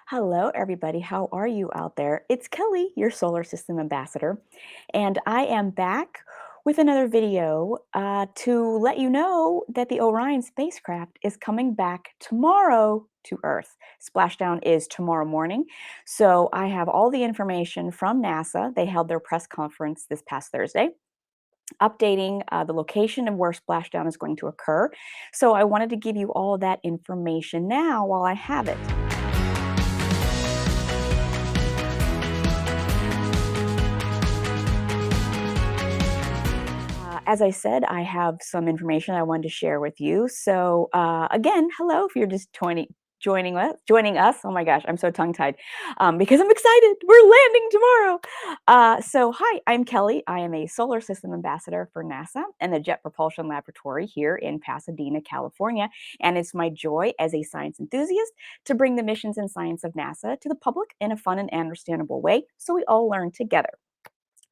Hello, everybody. How are you out there? It's Kelly, your solar system ambassador, and I am back with another video to let you know that the Orion spacecraft is coming back tomorrow to Earth. Splashdown is tomorrow morning, so I have all the information from NASA. They held their press conference this past Thursday, updating the location of where splashdown is going to occur. So I wanted to give you all that information now while I have it. As I said, I have some information I wanted to share with you. So again, hello if you're just joining us. Oh my gosh, I'm so tongue-tied because I'm excited. We're landing tomorrow. So hi, I'm Kelly. I am a solar system ambassador for NASA and the Jet Propulsion Laboratory here in Pasadena, California. And it's my joy as a science enthusiast to bring the missions and science of NASA to the public in a fun and understandable way so we all learn together.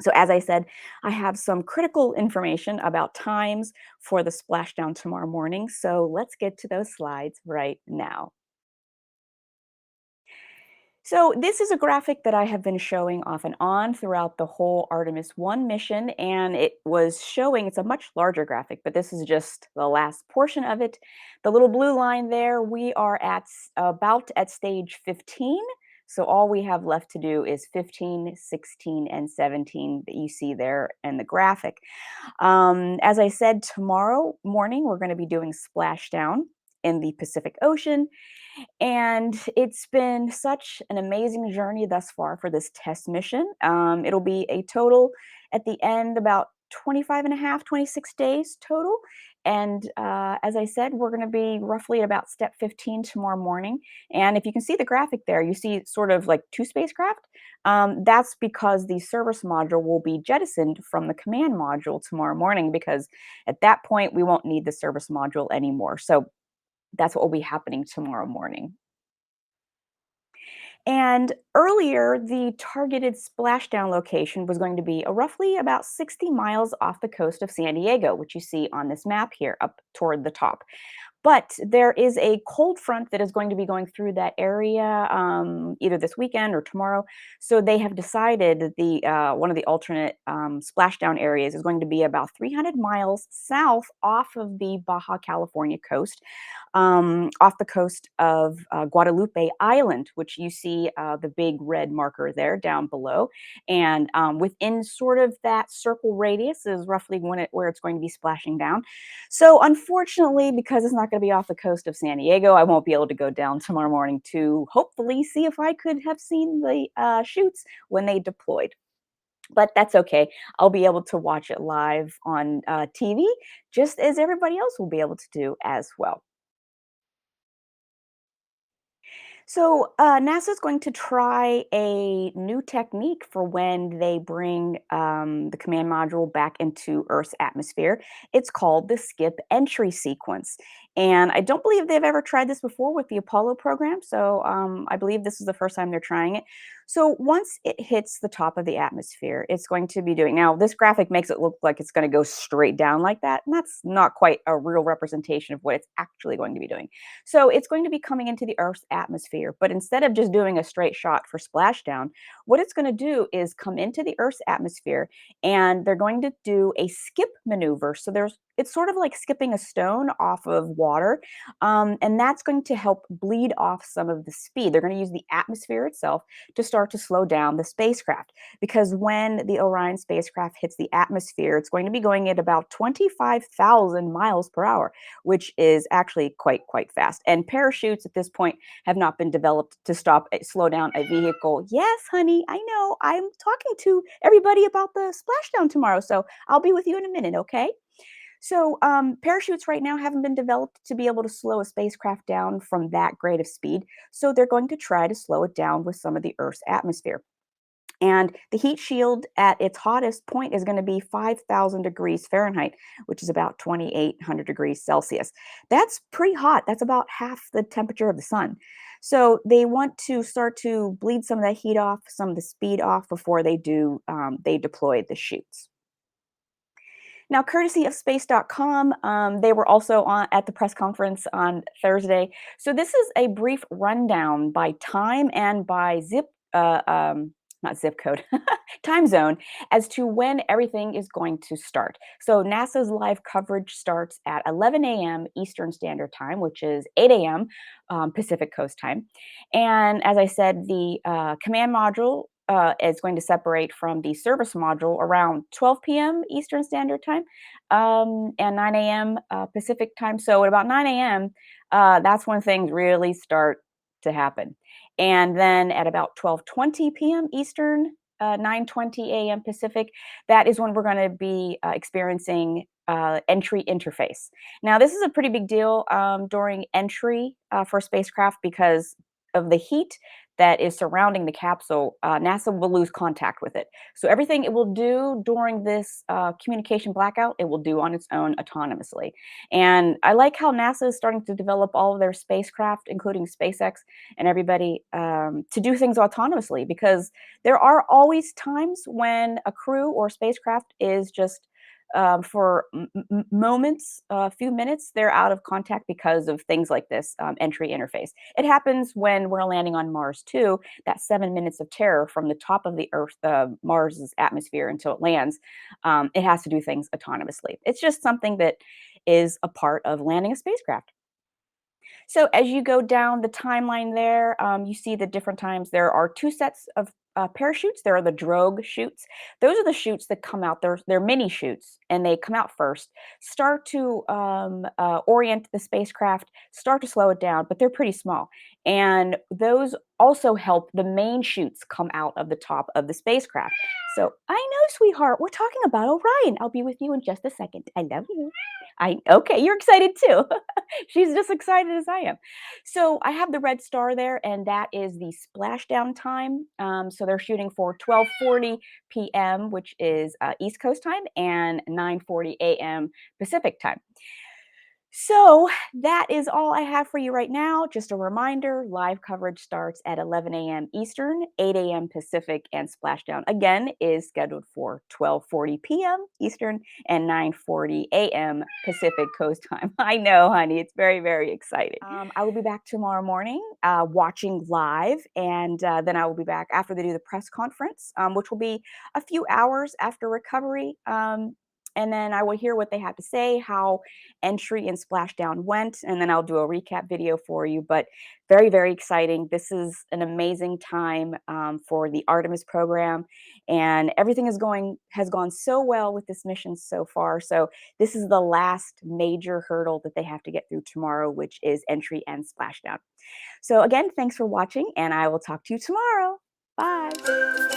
So as I said, I have some critical information about times for the splashdown tomorrow morning. So let's get to those slides right now. So this is a graphic that I have been showing off and on throughout the whole Artemis I mission, and it was showing, it's a much larger graphic, but this is just the last portion of it. The little blue line there, we are about at stage 15. So all we have left to do is 15, 16, and 17 that you see there in the graphic. As I said, tomorrow morning, we're going to be doing splashdown in the Pacific Ocean. And it's been such an amazing journey thus far for this test mission. It'll be a total at the end about 25 and a half, 26 days total. And as I said, we're going to be roughly at about step 15 tomorrow morning. And if you can see the graphic there, you see sort of like two spacecraft. That's because the service module will be jettisoned from the command module tomorrow morning, because at that point, we won't need the service module anymore. So that's what will be happening tomorrow morning. And earlier, the targeted splashdown location was going to be roughly about 60 miles off the coast of San Diego, which you see on this map here up toward the top. But there is a cold front that is going to be going through that area either this weekend or tomorrow. So they have decided that the one of the alternate splashdown areas is going to be about 300 miles south off of the Baja California coast, off the coast of Guadalupe Island, which you see the big red marker there down below. And within sort of that circle radius is roughly where it's going to be splashing down. So unfortunately, because it's not going to be off the coast of San Diego, I won't be able to go down tomorrow morning to hopefully see if I could have seen the chutes when they deployed. But that's okay. I'll be able to watch it live on TV, just as everybody else will be able to do as well. So, NASA is going to try a new technique for when they bring the command module back into Earth's atmosphere. It's called the skip entry sequence. And I don't believe they've ever tried this before with the Apollo program. So, I believe this is the first time they're trying it. So, once it hits the top of the atmosphere, it's going to be doing. Now, this graphic makes it look like it's going to go straight down like that. And that's not quite a real representation of what it's actually going to be doing. So it's going to be coming into the Earth's atmosphere, but instead of just doing a straight shot for splashdown, what it's going to do is come into the Earth's atmosphere, and they're going to do a skip maneuver. So it's sort of like skipping a stone off of water, and that's going to help bleed off some of the speed. They're going to use the atmosphere itself to start to slow down the spacecraft, because when the Orion spacecraft hits the atmosphere, it's going to be going at about 25,000 miles per hour, which is actually quite fast. And parachutes at this point have not been developed to slow down a vehicle. Yes, honey, I know. I'm talking to everybody about the splashdown tomorrow, so I'll be with you in a minute, okay? So, parachutes right now haven't been developed to be able to slow a spacecraft down from that great of speed. So, they're going to try to slow it down with some of the Earth's atmosphere. And the heat shield at its hottest point is going to be 5,000 degrees Fahrenheit, which is about 2,800 degrees Celsius. That's pretty hot. That's about half the temperature of the sun. So they want to start to bleed some of that heat off, some of the speed off before they deploy the chutes. Now, courtesy of space.com, they were also at the press conference on Thursday. So this is a brief rundown by time and by not zip code, time zone as to when everything is going to start. So NASA's live coverage starts at 11 a.m. Eastern Standard Time, which is 8 a.m. Pacific Coast Time. And as I said, the command module is going to separate from the service module around 12 p.m. Eastern Standard Time and 9 a.m. Pacific Time. So at about 9 a.m., that's when things really start to happen. And then at about 12:20 p.m. Eastern, 9:20 a.m. Pacific, that is when we're going to be experiencing entry interface. Now, this is a pretty big deal during entry for spacecraft because of the heat that is surrounding the capsule. NASA will lose contact with it. So everything it will do during this communication blackout, it will do on its own autonomously. And I like how NASA is starting to develop all of their spacecraft, including SpaceX and everybody, to do things autonomously, because there are always times when a crew or spacecraft is just for moments, a few minutes, they're out of contact because of things like this entry interface. It happens when we're landing on Mars too. That 7 minutes of terror from the top of the Earth, Mars's atmosphere until it lands, it has to do things autonomously. It's just something that is a part of landing a spacecraft. So as you go down the timeline there, you see the different times. There are two sets of parachutes. There are the drogue chutes. Those are the chutes that come out. They're mini chutes, and they come out first, start to orient the spacecraft, start to slow it down, but they're pretty small. And those also help the main chutes come out of the top of the spacecraft. So I know, sweetheart, we're talking about Orion. I'll be with you in just a second. I love you. Okay, you're excited too. She's just excited as I am. So I have the red star there, and that is the splashdown time. So they're shooting for 12:40 p.m., which is East Coast time, and 9:40 a.m. Pacific time. So that is all I have for you right now. Just a reminder, live coverage starts at 11 a.m. Eastern, 8 a.m. Pacific, and splashdown again is scheduled for 12:40 p.m. Eastern and 9:40 a.m. Pacific Coast time. I know, honey, it's very, very exciting. I will be back tomorrow morning watching live, and then I will be back after they do the press conference, which will be a few hours after recovery. And then I will hear what they have to say, how entry and splashdown went, and then I'll do a recap video for you. But very, very exciting. This is an amazing time for the Artemis program, and everything has gone so well with this mission so far. So this is the last major hurdle that they have to get through tomorrow, which is entry and splashdown. So again, thanks for watching, and I will talk to you tomorrow. Bye.